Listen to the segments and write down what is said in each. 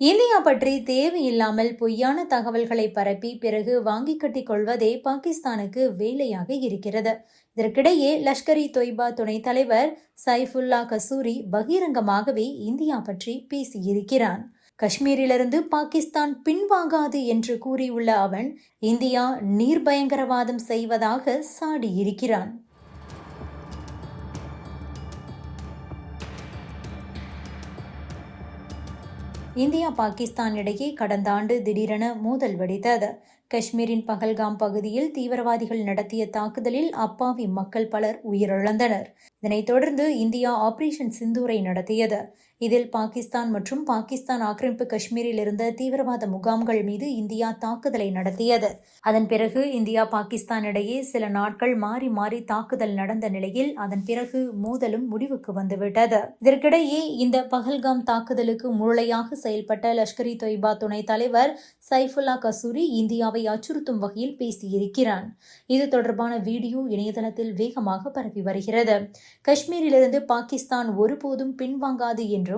India பற்றி தேவையில்லாமல் பொய்யான தகவல்களை பரப்பி பிறகு வாங்கி கட்டிக் கொள்வதே பாகிஸ்தானுக்கு வேலையாக இருக்கிறது. இதற்கிடையே லஷ்கர் இ தொய்பா துணைத் தலைவர் சைஃபுல்லா கசூரி பகிரங்கமாகவே இந்தியா பற்றி பேசியிருக்கிறான். காஷ்மீரிலிருந்து பாகிஸ்தான் பின்வாங்காது என்று கூறியுள்ள அவன் இந்தியா நீர்பயங்கரவாதம் செய்வதாக சாடியிருக்கிறான். இந்தியா பாகிஸ்தான் இடையே கடந்த ஆண்டு திடீரென மோதல் வெடித்தது. காஷ்மீரின் பகல்காம் பகுதியில் தீவிரவாதிகள் நடத்திய தாக்குதலில் அப்பாவி மக்கள் பலர் உயிரிழந்தனர். இதனைத் தொடர்ந்து இந்தியா ஆபரேஷன் சிந்தூரை நடத்தியது. இதில் பாகிஸ்தான் மற்றும் பாகிஸ்தான் ஆக்கிரமிப்பு காஷ்மீரில் இருந்த தீவிரவாத முகாம்கள் மீது இந்தியா தாக்குதலை நடத்தியது. அதன் பிறகு இந்தியா பாகிஸ்தான் இடையே சில நாட்கள் மாறி மாறி தாக்குதல் நடந்த நிலையில் அதன் பிறகு மோதலும் முடிவுக்கு வந்துவிட்டது. இதற்கிடையே இந்த பகல்காம் தாக்குதலுக்கு மூளையாக செயல்பட்ட லஷ்கர் இ தொய்பா துணைத் தலைவர் சைஃபுல்லா கசூரி இந்தியாவை அச்சுறுத்தும் வகையில் பேசியிருக்கிறான். இது தொடர்பான வீடியோ இணையதளத்தில் வேகமாக பரவி வருகிறது. காஷ்மீரிலிருந்து பாகிஸ்தான் ஒருபோதும் பின்வாங்காது என்றும்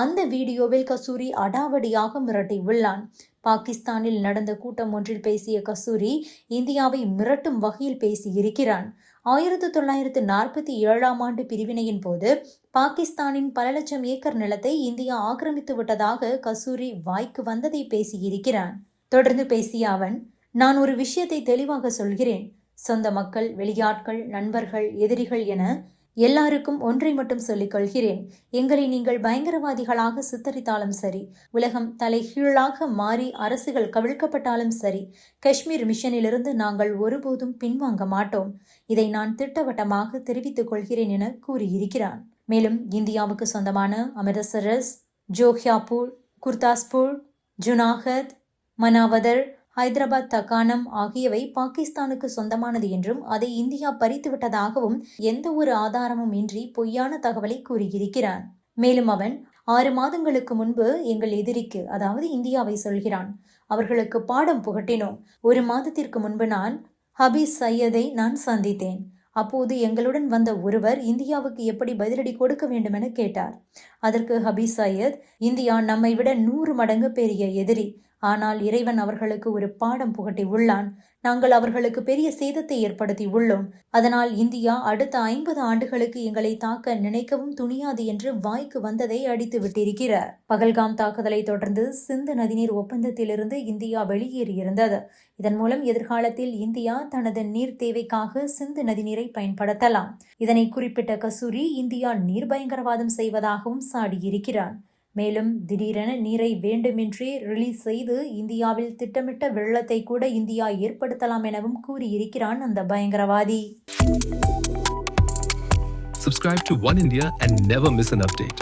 அந்த வீடியோவில் கசூரி அடாவடியாக மிரட்டியுள்ளான். பாகிஸ்தானில் நடந்த கூட்டம் ஒன்றில் பேசிய கசூரி இந்தியாவை மிரட்டும் வகையில் பேசியிருக்கிறான். 1947ஆம் ஆண்டு பிரிவினையின் போது பாகிஸ்தானின் பல லட்சம் ஏக்கர் நிலத்தை இந்தியா ஆக்கிரமித்து விட்டதாக கசூரி வாய்க்கு வந்ததை பேசியிருக்கிறான். தொடர்ந்து பேசிய அவன், நான் ஒரு விஷயத்தை தெளிவாக சொல்கிறேன். சொந்த மக்கள், வெளியாட்கள், நண்பர்கள், எதிரிகள் என எல்லாருக்கும் ஒன்றை மட்டும் சொல்லிக் கொள்கிறேன். எங்களை நீங்கள் பயங்கரவாதிகளாக சித்தரித்தாலும் சரி, உலகம் தலைகீழாக மாறி அரசுகள் கவிழ்க்கப்பட்டாலும் சரி, காஷ்மீர் மிஷனிலிருந்து நாங்கள் ஒருபோதும் பின்வாங்க மாட்டோம். இதை நான் திட்டவட்டமாக தெரிவித்துக் கொள்கிறேன் என கூறியிருக்கிறான். மேலும் இந்தியாவுக்கு சொந்தமான அமிர்தசரஸ், ஜோஹியாப்பூர், குர்தாஸ்பூர், ஜுனாகத், மனாவதர், ஹைதராபாத், தக்கானம் ஆகியவை பாகிஸ்தானுக்கு சொந்தமானது என்றும் அதை இந்தியா பறித்துவிட்டதாகவும் எந்த ஒரு ஆதாரமும் இன்றி பொய்யான தகவலை கூறியிருக்கிறான். மேலும் அவன் 6 மாதங்களுக்கு முன்பு எங்கள் எதிரிக்கு, அதாவது இந்தியாவை சொல்கிறான், அவர்களுக்கு பாடம் புகட்டினோம். 1 மாதத்திற்கு முன்பு நான் ஹபீஸ் சையதை சந்தித்தேன். அப்போது எங்களுடன் வந்த ஒருவர் இந்தியாவுக்கு எப்படி பதிலடி கொடுக்க வேண்டும் என கேட்டார். அதற்கு ஹபீஸ் சையத், இந்தியா நம்மை விட 100 மடங்கு பெரிய எதிரி. ஆனால் இறைவன் அவர்களுக்கு ஒரு பாடம் புகட்டி உள்ளான். நாங்கள் அவர்களுக்கு பெரிய சேதத்தை ஏற்படுத்தி உள்ளோம். அதனால் இந்தியா அடுத்த 50 ஆண்டுகளுக்கு எங்களை தாக்க நினைக்கவும் துணியாது என்று வாய்க்கு வந்ததை அடித்து விட்டிருக்கிறார். பகல்காம் தாக்குதலை தொடர்ந்து சிந்து நதிநீர் ஒப்பந்தத்திலிருந்து இந்தியா வெளியேறியிருந்தது. இதன் மூலம் எதிர்காலத்தில் இந்தியா தனது நீர் தேவைக்காக சிந்து நதிநீரை பயன்படுத்தலாம். இதனை குறிப்பிட்ட கசூரி இந்தியா நீர் பயங்கரவாதம் செய்வதாகவும் சாடியிருக்கிறான். மேலும் திடீரென நீரை வேண்டுமென்றே ரிலீஸ் செய்து இந்தியாவில் திட்டமிட்ட வெள்ளத்தை கூட இந்தியா ஏற்படுத்தலாம் எனவும் கூறியிருக்கிறான் அந்த பயங்கரவாதி. Subscribe to One India and never miss an update.